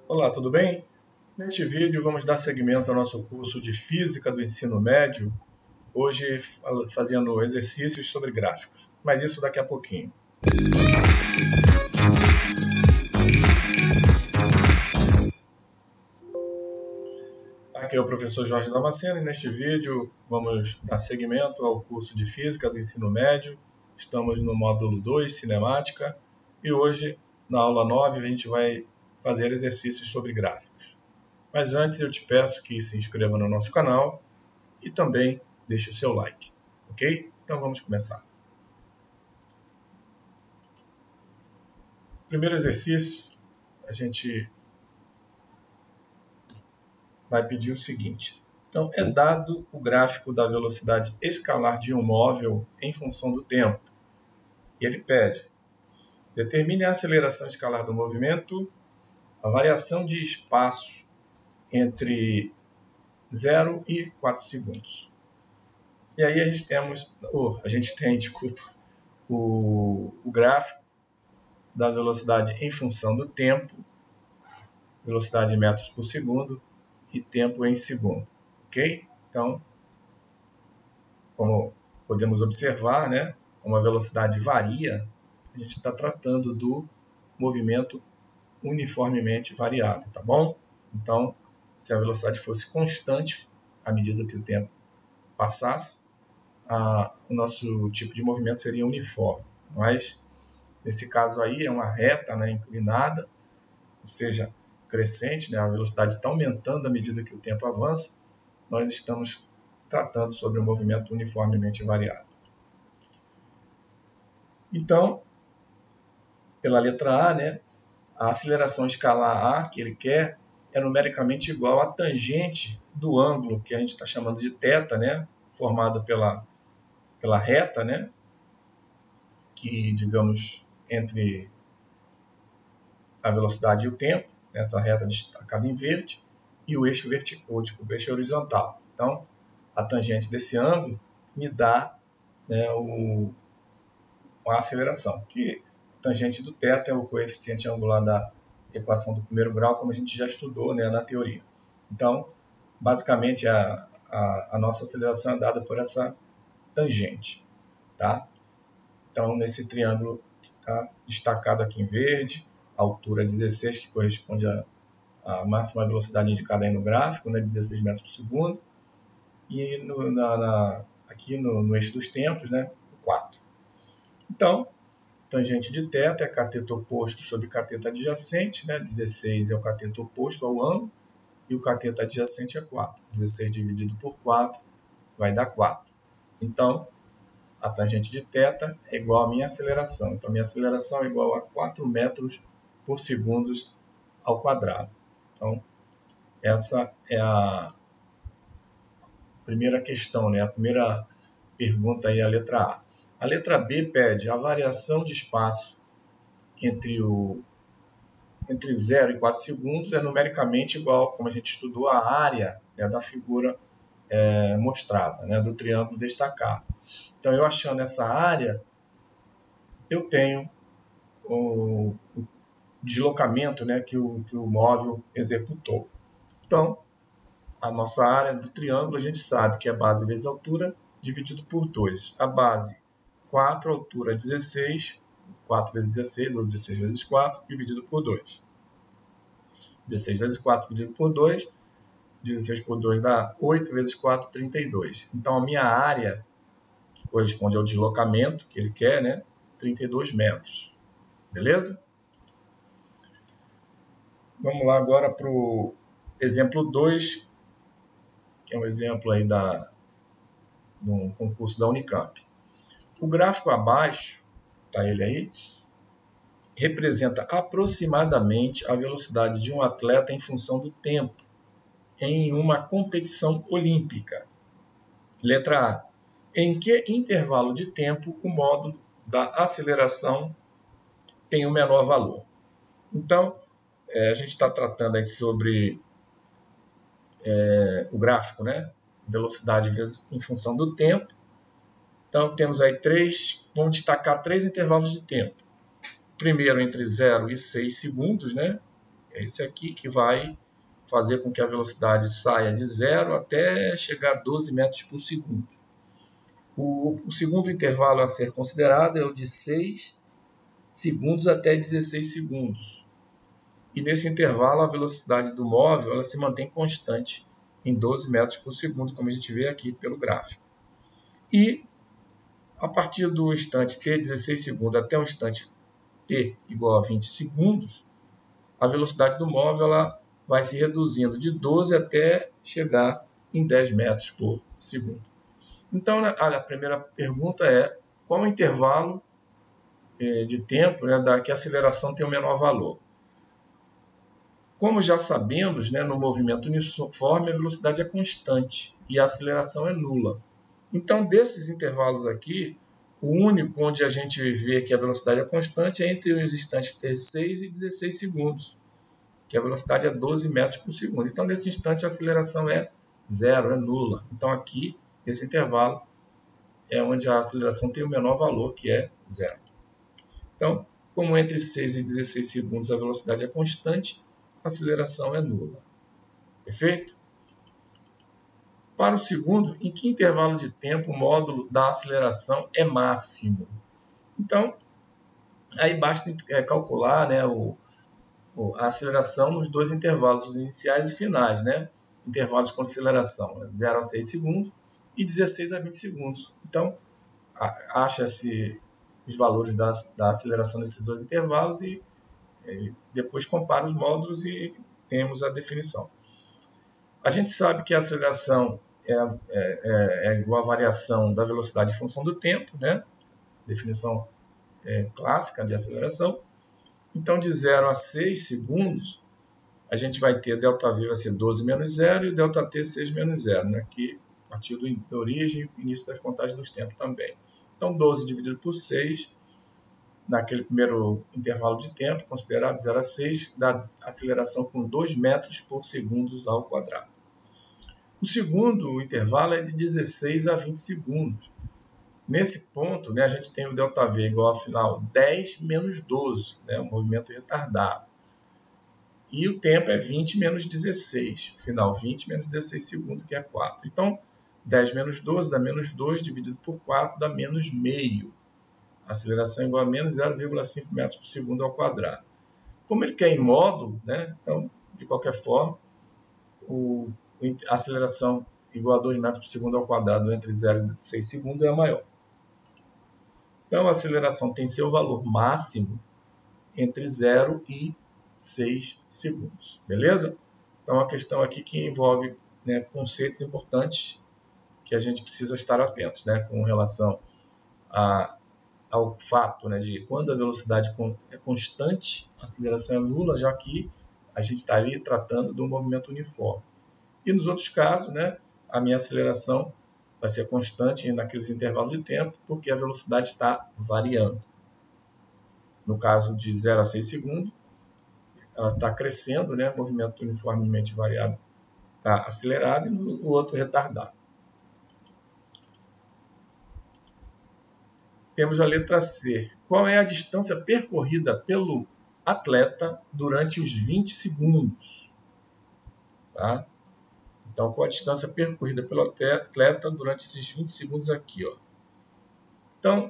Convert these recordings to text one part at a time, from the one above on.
Olá, tudo bem? Neste vídeo vamos dar seguimento ao nosso curso de Física do Ensino Médio, hoje fazendo exercícios sobre gráficos, mas isso daqui a pouquinho. Aqui é o professor Jorge Damasceno e neste vídeo vamos dar seguimento ao curso de Física do Ensino Médio. Estamos no módulo 2, Cinemática, e hoje, na aula 9, a gente vai fazer exercícios sobre gráficos. Mas antes eu te peço que se inscreva no nosso canal e também deixe o seu like, ok? Então vamos começar. Primeiro exercício, a gente vai pedir o seguinte. Então, é dado o gráfico da velocidade escalar de um móvel em função do tempo. E ele pede, determine a aceleração escalar do movimento, a variação de espaço entre 0 e 4 segundos. E aí a gente tem o gráfico da velocidade em função do tempo, velocidade em metros por segundo e tempo em segundo, ok? Então, como podemos observar, né, como a velocidade varia, a gente está tratando do movimento uniformemente variado, tá bom? Então, se a velocidade fosse constante, à medida que o tempo passasse, o nosso tipo de movimento seria uniforme. Mas, nesse caso aí, é uma reta, né, inclinada, ou seja, crescente, né, a velocidade está aumentando à medida que o tempo avança, nós estamos tratando sobre um movimento uniformemente variado. Então, pela letra A, né, a aceleração escalar A que ele quer é numericamente igual à tangente do ângulo que a gente está chamando de θ, né, formado pela reta, né, que, digamos, entre a velocidade e o tempo, essa reta destacada em verde, e o eixo vertical, o eixo horizontal. Então, a tangente desse ângulo me dá, né, a aceleração, que a tangente do θ é o coeficiente angular da equação do primeiro grau, como a gente já estudou, né, na teoria. Então, basicamente, a nossa aceleração é dada por essa tangente. Tá? Então, nesse triângulo que está destacado aqui em verde, a altura 16, que corresponde à máxima velocidade indicada aí no gráfico, né, 16 metros por segundo, e aqui no eixo dos tempos, né, 4. Então, tangente de θ é cateto oposto sobre cateto adjacente, né, 16 é o cateto oposto ao ângulo, e o cateto adjacente é 4. 16 dividido por 4 vai dar 4. Então, a tangente de θ é igual à minha aceleração. Então, minha aceleração é igual a 4 metros por segundo ao quadrado. Então, essa é a primeira questão, né? A primeira pergunta aí, a letra A. A letra B pede a variação de espaço entre 0 e 4 segundos é numericamente igual, como a gente estudou, a área, né, da figura mostrada, né, do triângulo destacado. Então, eu achando essa área, eu tenho o deslocamento, né, que o móvel executou. Então, a nossa área do triângulo, a gente sabe que é base vezes altura, dividido por 2. A base, 4, a altura 16, 4 vezes 16, ou 16 vezes 4, dividido por 2. 16 vezes 4 dividido por 2, 16 por 2 dá 8 vezes 4, 32. Então, a minha área, que corresponde ao deslocamento que ele quer, né, 32 metros. Beleza? Vamos lá agora para o exemplo 2, que é um exemplo aí do concurso da Unicamp. O gráfico abaixo, tá ele aí, representa aproximadamente a velocidade de um atleta em função do tempo em uma competição olímpica. Letra A. Em que intervalo de tempo o módulo da aceleração tem o menor valor? Então, a gente está tratando aí sobre o gráfico, né? Velocidade em função do tempo. Então, temos aí vamos destacar 3 intervalos de tempo. Primeiro, entre 0 e 6 segundos, né? É esse aqui que vai fazer com que a velocidade saia de 0 até chegar a 12 metros por segundo. O segundo intervalo a ser considerado é o de 6 segundos até 16 segundos. E nesse intervalo a velocidade do móvel ela se mantém constante em 12 metros por segundo, como a gente vê aqui pelo gráfico. E a partir do instante t 16 segundos até o instante t igual a 20 segundos, a velocidade do móvel ela vai se reduzindo de 12 até chegar em 10 metros por segundo. Então, a primeira pergunta é: qual o intervalo de tempo, né, que a aceleração tem o menor valor? Como já sabemos, né, no movimento uniforme a velocidade é constante e a aceleração é nula. Então, desses intervalos aqui, o único onde a gente vê que a velocidade é constante é entre os instantes t6 e 16 segundos, que a velocidade é 12 metros por segundo. Então, nesse instante, a aceleração é zero, é nula. Então, aqui, nesse intervalo, é onde a aceleração tem o menor valor, que é zero. Então, como entre 6 e 16 segundos a velocidade é constante, a aceleração é nula. Perfeito? Para o segundo, em que intervalo de tempo o módulo da aceleração é máximo? Então, aí basta calcular, né, a aceleração nos dois intervalos iniciais e finais, né? Intervalos com aceleração 0 a 6 segundos e 16 a 20 segundos. Então, acha-se os valores da aceleração desses dois intervalos e depois compara os módulos e temos a definição. A gente sabe que a aceleração é igual à variação da velocidade em função do tempo, né? Definição clássica de aceleração. Então, de 0 a 6 segundos, a gente vai ter ΔV vai ser 12 menos 0 e ΔT 6 menos 0, né? Que a partir da origem e início das contagens dos tempos também. Então, 12 dividido por 6, naquele primeiro intervalo de tempo, considerado 0 a 6, dá aceleração com 2 metros por segundo ao quadrado. O segundo intervalo é de 16 a 20 segundos. Nesse ponto, né, a gente tem o ΔV igual ao final 10 menos 12, né, um movimento retardado. E o tempo é 20 menos 16, final 20 menos 16 segundos, que é 4. Então, 10 menos 12 dá menos 2, dividido por 4 dá menos meio. A aceleração é igual a menos 0,5 metros por segundo ao quadrado. Como ele quer em módulo, né, então, de qualquer forma, a aceleração igual a 2 metros por segundo ao quadrado entre 0 e 6 segundos é a maior. Então, a aceleração tem seu valor máximo entre 0 e 6 segundos. Beleza? Então, a questão aqui que envolve, né, conceitos importantes que a gente precisa estar atentos, né, com relação ao fato, né, de quando a velocidade é constante, a aceleração é nula, já que a gente está ali tratando de um movimento uniforme. E nos outros casos, né, a minha aceleração vai ser constante naqueles intervalos de tempo, porque a velocidade está variando. No caso de 0 a 6 segundos, ela está crescendo, né, movimento uniformemente variado está acelerado e no outro retardado. Temos a letra C. Qual é a distância percorrida pelo atleta durante os 20 segundos? Tá? Então, qual a distância percorrida pelo atleta durante esses 20 segundos aqui? Ó? Então,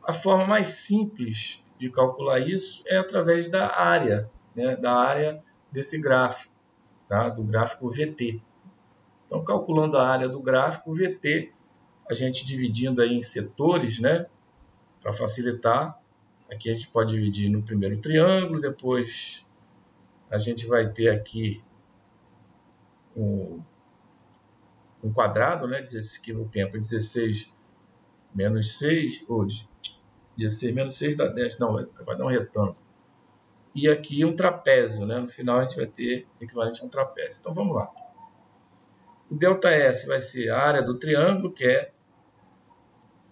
a forma mais simples de calcular isso é através da área, né, da área desse gráfico, tá? Do gráfico VT. Então, calculando a área do gráfico VT, a gente dividindo aí em setores, né, para facilitar, aqui a gente pode dividir no primeiro triângulo, depois a gente vai ter aqui um quadrado, né, que no tempo é 16 menos 6, ou 16 menos 6 dá 10, não, vai dar um retângulo. E aqui um trapézio, né, no final a gente vai ter equivalente a um trapézio. Então vamos lá. O ΔS vai ser a área do triângulo, que é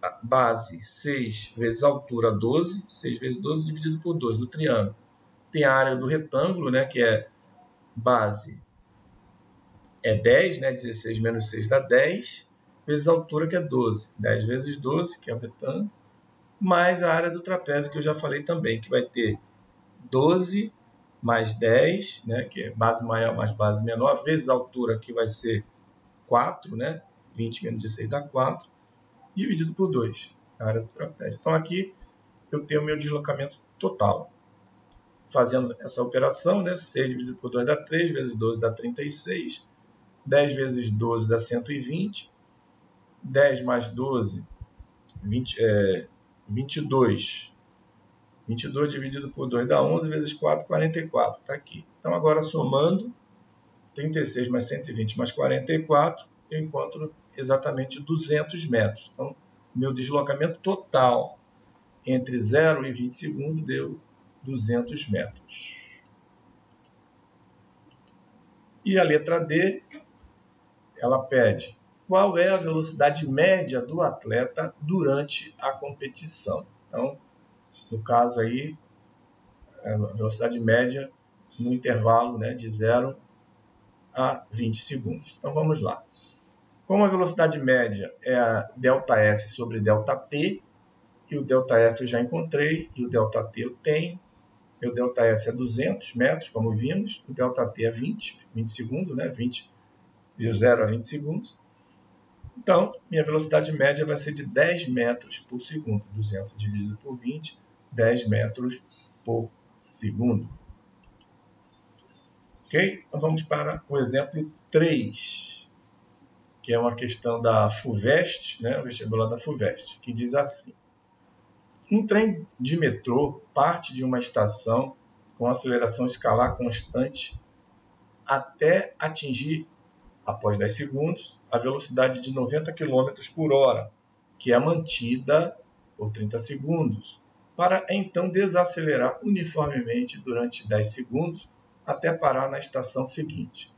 a base 6 vezes a altura 12, 6 vezes 12 dividido por 2 do triângulo. Tem a área do retângulo, né, que é base é 10, né, 16 menos 6 dá 10, vezes a altura, que é 12. 10 vezes 12, que é o retângulo, mais a área do trapézio, que eu já falei também, que vai ter 12 mais 10, né, que é base maior mais base menor, vezes a altura, que vai ser 4, né, 20 menos 16 dá 4, dividido por 2, a área do trapézio. Então aqui eu tenho o meu deslocamento total. Fazendo essa operação, né, 6 dividido por 2 dá 3, vezes 12 dá 36, 10 vezes 12 dá 120, 10 mais 12, 22. 22 dividido por 2 dá 11, vezes 4, 44. Está aqui. Então, agora somando, 36 mais 120 mais 44, eu encontro exatamente 200 metros. Então, meu deslocamento total entre 0 e 20 segundos deu 200 metros. E a letra D, ela pede qual é a velocidade média do atleta durante a competição. Então, no caso aí, a velocidade média no intervalo, né, de 0 a 20 segundos. Então vamos lá. Como a velocidade média é a ΔS sobre ΔT, e o ΔS eu já encontrei, e o ΔT eu tenho. Meu ΔS é 200 metros, como vimos, o ΔT é 20 segundos, né, 20 de 0 a 20 segundos. Então, minha velocidade média vai ser de 10 metros por segundo. 200 dividido por 20, 10 metros por segundo. Ok? Então vamos para o exemplo 3, que é uma questão da FUVEST, né, o vestibular da FUVEST, que diz assim: um trem de metrô parte de uma estação com aceleração escalar constante até atingir, após 10 segundos, a velocidade de 90 km por hora, que é mantida por 30 segundos, para então desacelerar uniformemente durante 10 segundos até parar na estação seguinte.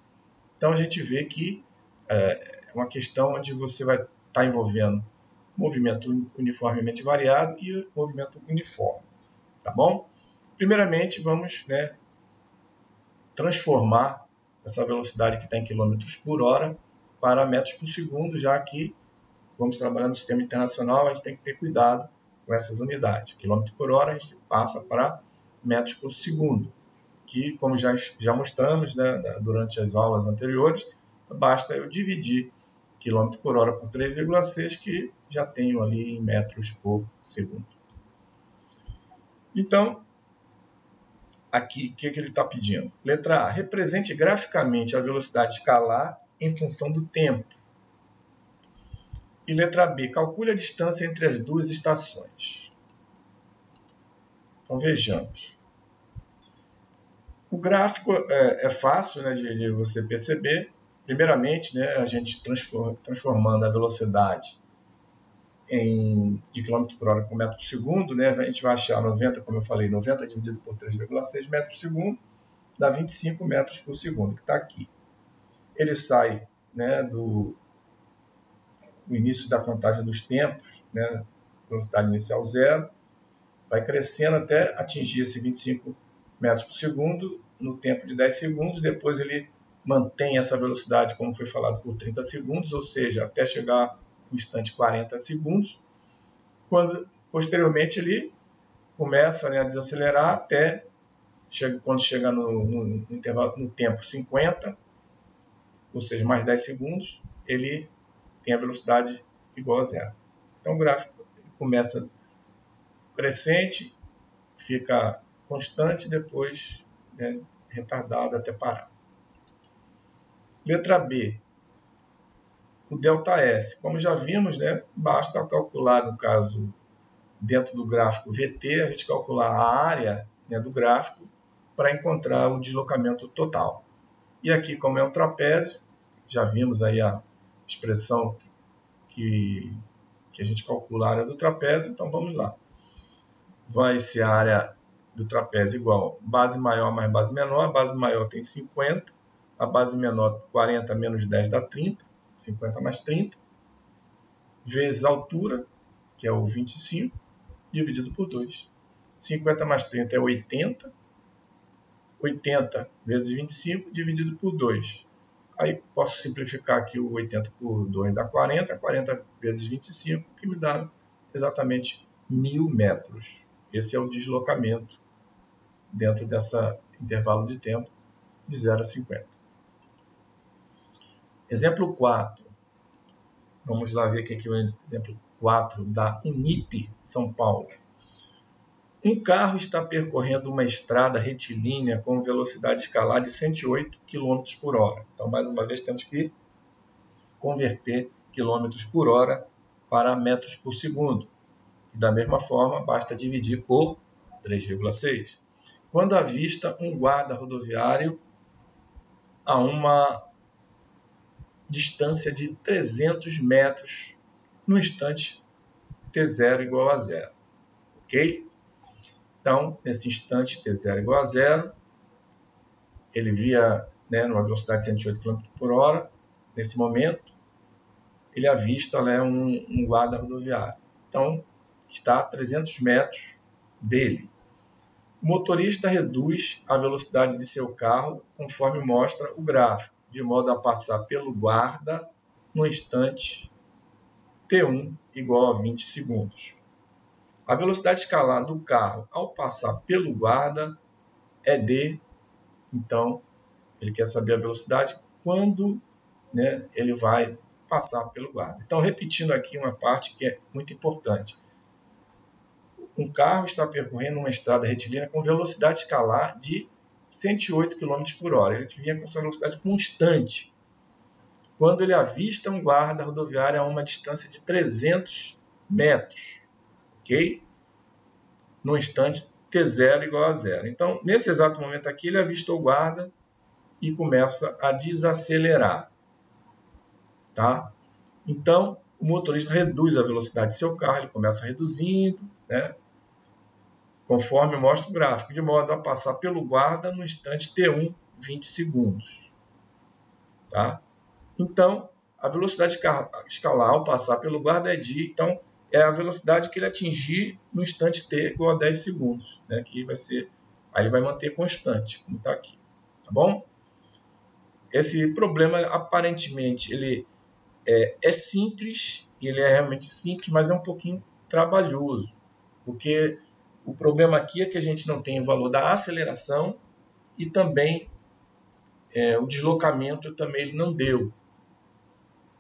Então a gente vê que é uma questão onde você vai estar envolvendo movimento uniformemente variado e movimento uniforme. Tá bom? Primeiramente, vamos, né, transformar essa velocidade que está em quilômetros por hora para metros por segundo, já que vamos trabalhar no sistema internacional, a gente tem que ter cuidado com essas unidades. Quilômetro por hora a gente passa para metros por segundo, que, como já mostramos, né, durante as aulas anteriores, basta eu dividir quilômetro por hora por 3,6, que já tenho ali em metros por segundo. Então, aqui, o que ele está pedindo? Letra A, represente graficamente a velocidade escalar em função do tempo. E letra B, calcule a distância entre as duas estações. Então, vejamos. O gráfico é fácil, né, de você perceber. Primeiramente, né, a gente transformando a velocidade de km por hora por metro por segundo, né, a gente vai achar 90, como eu falei, 90 dividido por 3,6 metros por segundo, dá 25 metros por segundo, que está aqui. Ele sai, né, do início da contagem dos tempos, né, velocidade inicial 0, vai crescendo até atingir esse 25 metros por segundo no tempo de 10 segundos, depois ele mantém essa velocidade, como foi falado, por 30 segundos, ou seja, até chegar no instante 40 segundos, quando posteriormente ele começa, né, a desacelerar até quando chega no intervalo, no tempo 50, ou seja, mais 10 segundos, ele tem a velocidade igual a zero. Então o gráfico começa crescente, fica constante, depois, né, retardado até parar. Letra B, o ΔS. Como já vimos, né, basta calcular, no caso, dentro do gráfico VT, a gente calcular a área, né, do gráfico para encontrar o deslocamento total. E aqui, como é um trapézio, já vimos aí a expressão que a gente calcula a área do trapézio, então vamos lá. Vai ser a área do trapézio igual base maior mais base menor. A base maior tem 50, a base menor 40 menos 10 dá 30, 50 mais 30, vezes a altura, que é o 25, dividido por 2. 50 mais 30 é 80, 80 vezes 25 dividido por 2. Aí posso simplificar aqui o 80 por 2 dá 40, 40 vezes 25, que me dá exatamente 1000 metros. Esse é o deslocamento dentro dessa intervalo de tempo de 0 a 50. Exemplo 4. Vamos lá ver o que é o exemplo 4 da Unip São Paulo. Um carro está percorrendo uma estrada retilínea com velocidade escalar de 108 km por hora. Então, mais uma vez, temos que converter km por hora para metros por segundo. E, da mesma forma, basta dividir por 3,6. Quando avista um guarda rodoviário a uma distância de 300 metros no instante t0 igual a 0. Ok? Então, nesse instante t0 igual a 0, ele via numa velocidade de 108 km por hora. Nesse momento, ele avista um guarda rodoviário. Então, está a 300 metros dele. O motorista reduz a velocidade de seu carro conforme mostra o gráfico, de modo a passar pelo guarda no instante t1 igual a 20 segundos. A velocidade escalar do carro ao passar pelo guarda é d. Então, ele quer saber a velocidade quando ele vai passar pelo guarda. Então, repetindo aqui uma parte que é muito importante. Um carro está percorrendo uma estrada retilínea com velocidade escalar de 108 km por hora. Ele vinha com essa velocidade constante. Quando ele avista um guarda rodoviário a uma distância de 300 metros. Ok? No instante t0 igual a 0. Então, nesse exato momento aqui, ele avistou o guarda e começa a desacelerar. Tá? Então, o motorista reduz a velocidade de seu carro, ele começa reduzindo, conforme mostra o gráfico, de modo a passar pelo guarda no instante t1, 20 segundos. Tá? Então, a velocidade escalar ao passar pelo guarda é d, então é a velocidade que ele atingir no instante t igual a 10 segundos. Que vai ser, aí ele vai manter constante, como está aqui. Tá bom? Esse problema, aparentemente, ele é simples, ele é realmente simples, mas é um pouquinho trabalhoso, porque o problema aqui é que a gente não tem o valor da aceleração e também o deslocamento também ele não deu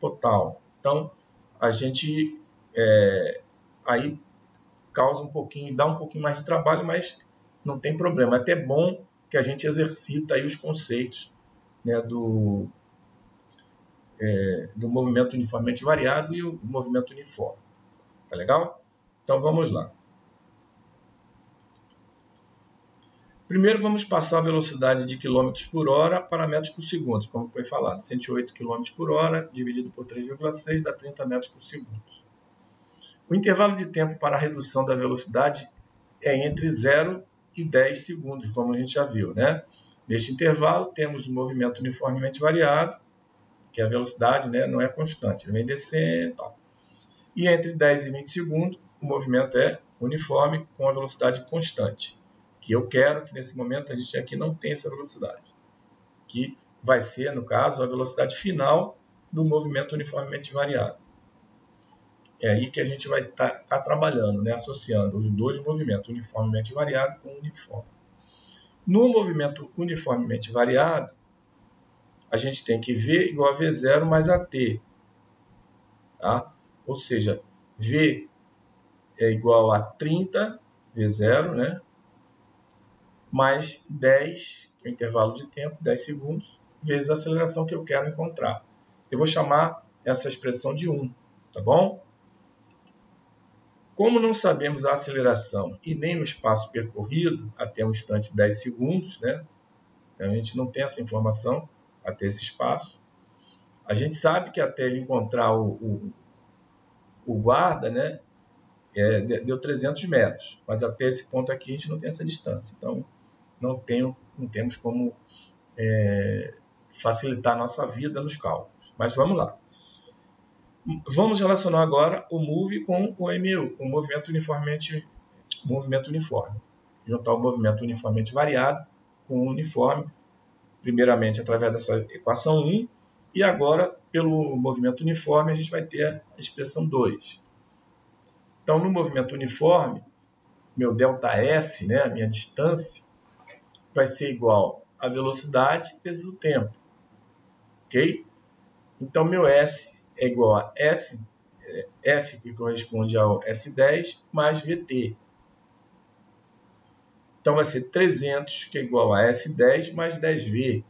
total. Então, a gente aí causa um pouquinho, dá um pouquinho mais de trabalho, mas não tem problema. É até bom que a gente exercita aí os conceitos do movimento uniformemente variado e o movimento uniforme. Tá legal? Então, vamos lá. Primeiro, vamos passar a velocidade de km por hora para metros por segundo, como foi falado. 108 km por hora dividido por 3,6 dá 30 metros por segundo. O intervalo de tempo para a redução da velocidade é entre 0 e 10 segundos, como a gente já viu. Neste intervalo, temos o movimento uniformemente variado, que a velocidade não é constante, ele vem descendo. Tal. E entre 10 e 20 segundos, o movimento é uniforme com a velocidade constante. Que eu quero que nesse momento a gente aqui não tenha essa velocidade. Que vai ser, no caso, a velocidade final do movimento uniformemente variado. É aí que a gente vai estar trabalhando, associando os dois movimentos, uniformemente variado com uniforme. No movimento uniformemente variado, a gente tem que V igual a V0 mais AT. Tá? Ou seja, V é igual a 30, V0, mais 10, que é o intervalo de tempo, 10 segundos, vezes a aceleração que eu quero encontrar. Eu vou chamar essa expressão de 1, tá bom? Como não sabemos a aceleração e nem o espaço percorrido até um instante 10 segundos, então a gente não tem essa informação até esse espaço. A gente sabe que até ele encontrar o guarda, deu 300 metros, mas até esse ponto aqui a gente não tem essa distância. Então, não temos como facilitar a nossa vida nos cálculos. Mas vamos lá. Vamos relacionar agora o MOVE com o MU, o movimento uniforme. Juntar o movimento uniformemente variado com o uniforme, primeiramente através dessa equação 1, e agora, pelo movimento uniforme, a gente vai ter a expressão 2. Então, no movimento uniforme, meu ΔS, a minha distância, vai ser igual a velocidade vezes o tempo. Ok? Então, meu S é igual a S que corresponde ao S10 mais VT. Então, vai ser 300, que é igual a S10 mais 10V.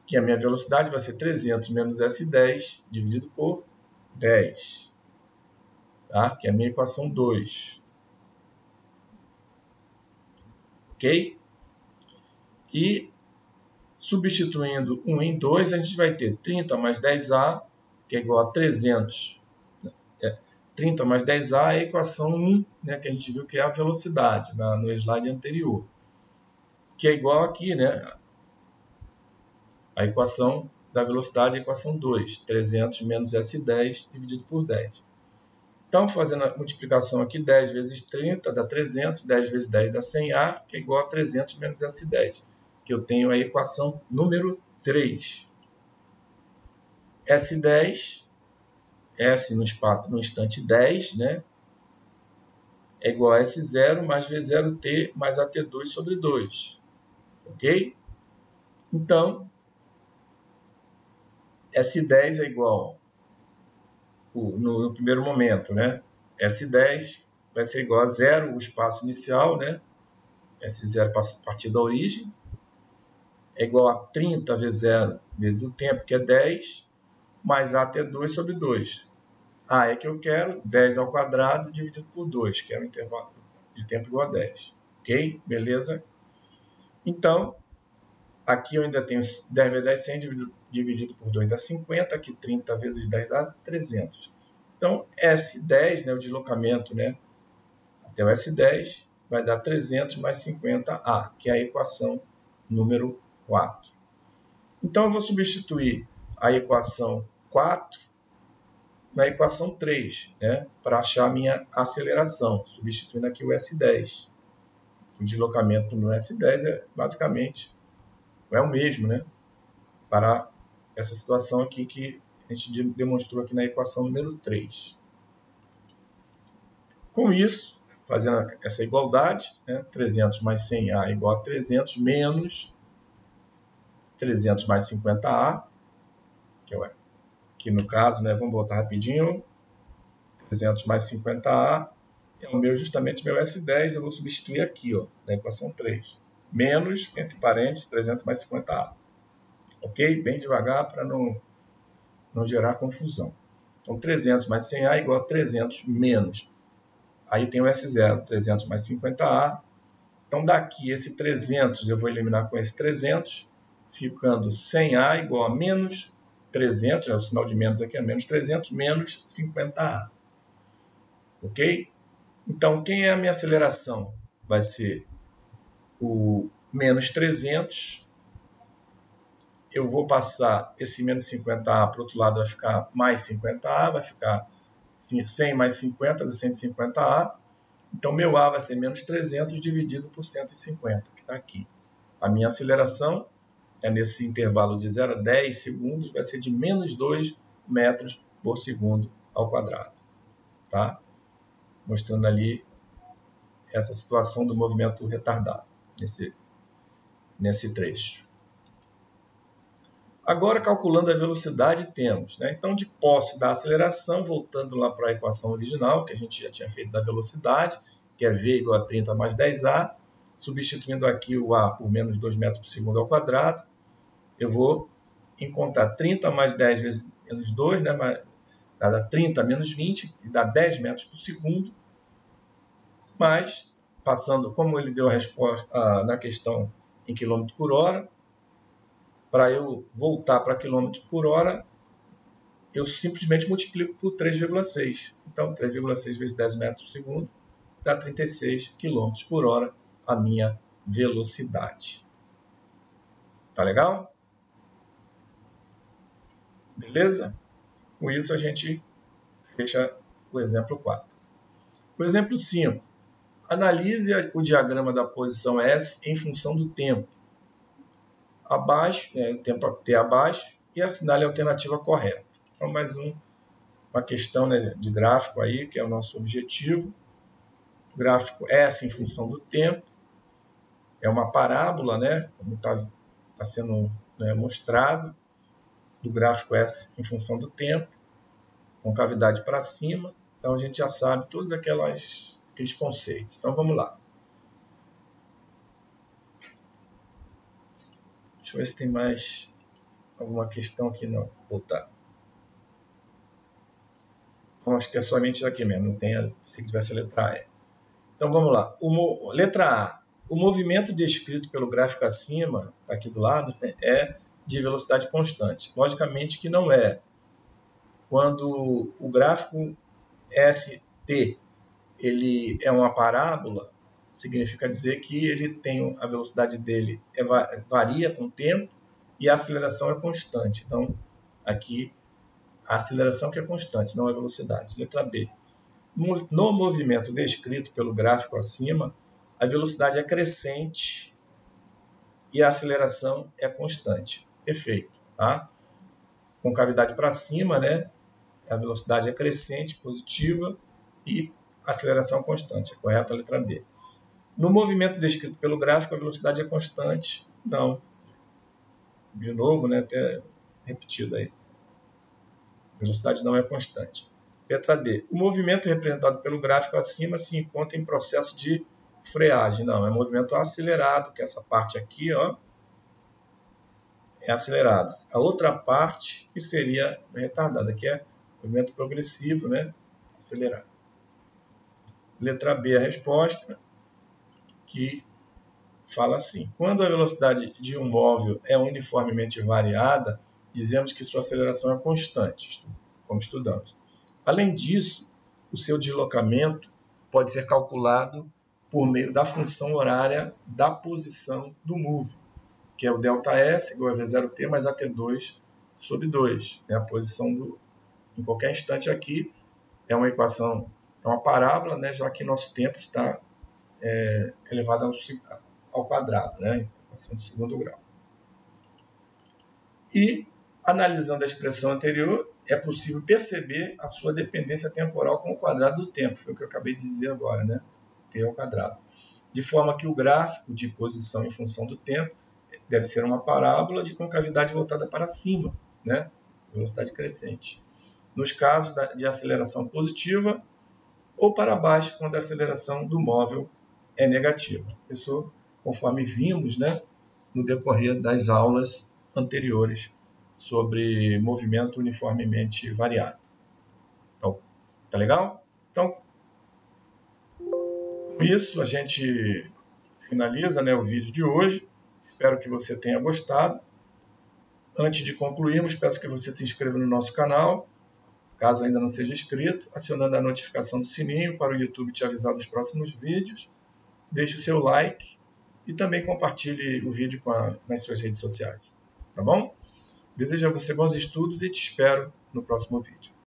Que a minha velocidade vai ser 300 menos S10 dividido por 10. Tá? Que é a minha equação 2. Ok? E substituindo 1 em 2, a gente vai ter 30 mais 10A, que é igual a 300. 30 mais 10A é a equação 1, né, que a gente viu que é a velocidade no slide anterior. Que é igual aqui, né, a equação da velocidade, a equação 2. 300 menos S10 dividido por 10. Então, fazendo a multiplicação aqui, 10 vezes 30 dá 300, 10 vezes 10 dá 100A, que é igual a 300 menos S10. Que eu tenho a equação número 3. S10, S no instante 10, né? É igual a S0 mais V0T mais AT2 sobre 2. Ok? Então, S10 é igual, no primeiro momento, né? S10 vai ser igual a 0, o espaço inicial, né? S0 a partir da origem. É igual a 30 V0 vezes o tempo, que é 10, mais AT2 sobre 2. A é que eu quero, 10 ao quadrado dividido por 2, que é o intervalo de tempo igual a 10. Ok? Beleza? Então, aqui eu ainda tenho 10 vezes 10, 100 dividido por 2 dá 50, aqui 30 vezes 10 dá 300. Então, S10, né, o deslocamento, né, até o S10, vai dar 300 mais 50A, que é a equação número 4. Então, eu vou substituir a equação 4 na equação 3, né, para achar a minha aceleração, substituindo aqui o S10. O deslocamento no S10 é basicamente o mesmo, né, para essa situação aqui que a gente demonstrou aqui na equação número 3. Com isso, fazendo essa igualdade, né, 300 mais 100A igual a 300 menos 300 mais 50A, que no caso, né, vamos botar rapidinho, 300 mais 50A é justamente meu S10, eu vou substituir aqui, ó, na equação 3. Menos, entre parênteses, 300 mais 50A. Ok? Bem devagar para não gerar confusão. Então, 300 mais 100A igual a 300 menos. Aí tem o S0, 300 mais 50A. Então, daqui esse 300 eu vou eliminar com esse 300, ficando 100A igual a menos 300, o sinal de menos aqui é menos 300, menos 50A. Ok? Então, quem é a minha aceleração? Vai ser o menos 300. Eu vou passar esse menos 50A para o outro lado, vai ficar mais 50A, vai ficar 100 mais 50, dá 150A. Então, meu A vai ser menos 300 dividido por 150, que está aqui. A minha aceleração é nesse intervalo de 0 a 10 segundos, vai ser de menos 2 metros por segundo ao quadrado. Tá? Mostrando ali essa situação do movimento retardado, nesse trecho. Agora, calculando a velocidade, temos, né? Então, de posse da aceleração, voltando lá para a equação original, que a gente já tinha feito da velocidade, que é V igual a 30 mais 10A, substituindo aqui o A por menos 2 metros por segundo ao quadrado, eu vou encontrar 30 mais 10 vezes menos 2, né? Dá 30 menos 20, que dá 10 metros por segundo, mas, passando, como ele deu a resposta na questão em km por hora, para eu voltar para km por hora, eu simplesmente multiplico por 3,6. Então, 3,6 vezes 10 metros por segundo dá 36 km por hora a minha velocidade. Tá legal? Beleza? Com isso, a gente fecha o exemplo 4. O exemplo 5. Analise o diagrama da posição S em função do tempo. Abaixo, tempo T abaixo, e assinale a alternativa correta. Então, mais uma questão, né, de gráfico aí, que é o nosso objetivo. Gráfico S em função do tempo. é uma parábola, né, como está sendo, né, mostrado, do gráfico S em função do tempo, com cavidade para cima. Então a gente já sabe todos aqueles conceitos. Então vamos lá. Deixa eu ver se tem mais alguma questão aqui. Não, voltar. Então, acho que é somente isso aqui mesmo, não tem se tivesse a letra E. Então vamos lá. Letra A. O movimento descrito pelo gráfico acima, aqui do lado, é de velocidade constante. Logicamente que não é. Quando o gráfico ST ele é uma parábola, significa dizer que ele tem a velocidade dele varia com o tempo e a aceleração é constante. Então, aqui, a aceleração que é constante, não a velocidade. Letra B. No movimento descrito pelo gráfico acima, a velocidade é crescente e a aceleração é constante. Perfeito. Tá? Com cavidade para cima, né? A velocidade é crescente, positiva, e a aceleração constante. É correta a letra B. No movimento descrito pelo gráfico, a velocidade é constante. Não. De novo, né? Até repetido aí. A velocidade não é constante. Letra D. O movimento representado pelo gráfico acima se encontra em processo de freagem. Não, é movimento acelerado, que essa parte aqui, ó, é acelerado. A outra parte que seria retardada, que é movimento progressivo, né? Acelerado. Letra B, a resposta, que fala assim: quando a velocidade de um móvel é uniformemente variada, dizemos que sua aceleração é constante, como estudamos. Além disso, o seu deslocamento pode ser calculado por meio da função horária da posição do móvel, que é o ΔS igual a V0T mais AT2 sobre 2. A posição em qualquer instante aqui é uma equação, é uma parábola, né, já que nosso tempo está elevado ao quadrado, né, equação de segundo grau. E, analisando a expressão anterior, é possível perceber a sua dependência temporal com o quadrado do tempo. Foi o que eu acabei de dizer agora, né? T ao quadrado. De forma que o gráfico de posição em função do tempo deve ser uma parábola de concavidade voltada para cima, né? Velocidade crescente. Nos casos de aceleração positiva, ou para baixo, quando a aceleração do móvel é negativa. Isso, conforme vimos, né, no decorrer das aulas anteriores sobre movimento uniformemente variado. Então, tá legal? Então, com isso a gente finaliza, né, o vídeo de hoje. Espero que você tenha gostado. Antes de concluirmos, peço que você se inscreva no nosso canal, caso ainda não seja inscrito, acionando a notificação do sininho para o YouTube te avisar dos próximos vídeos. Deixe o seu like e também compartilhe o vídeo nas suas redes sociais. Tá bom? Desejo a você bons estudos e te espero no próximo vídeo.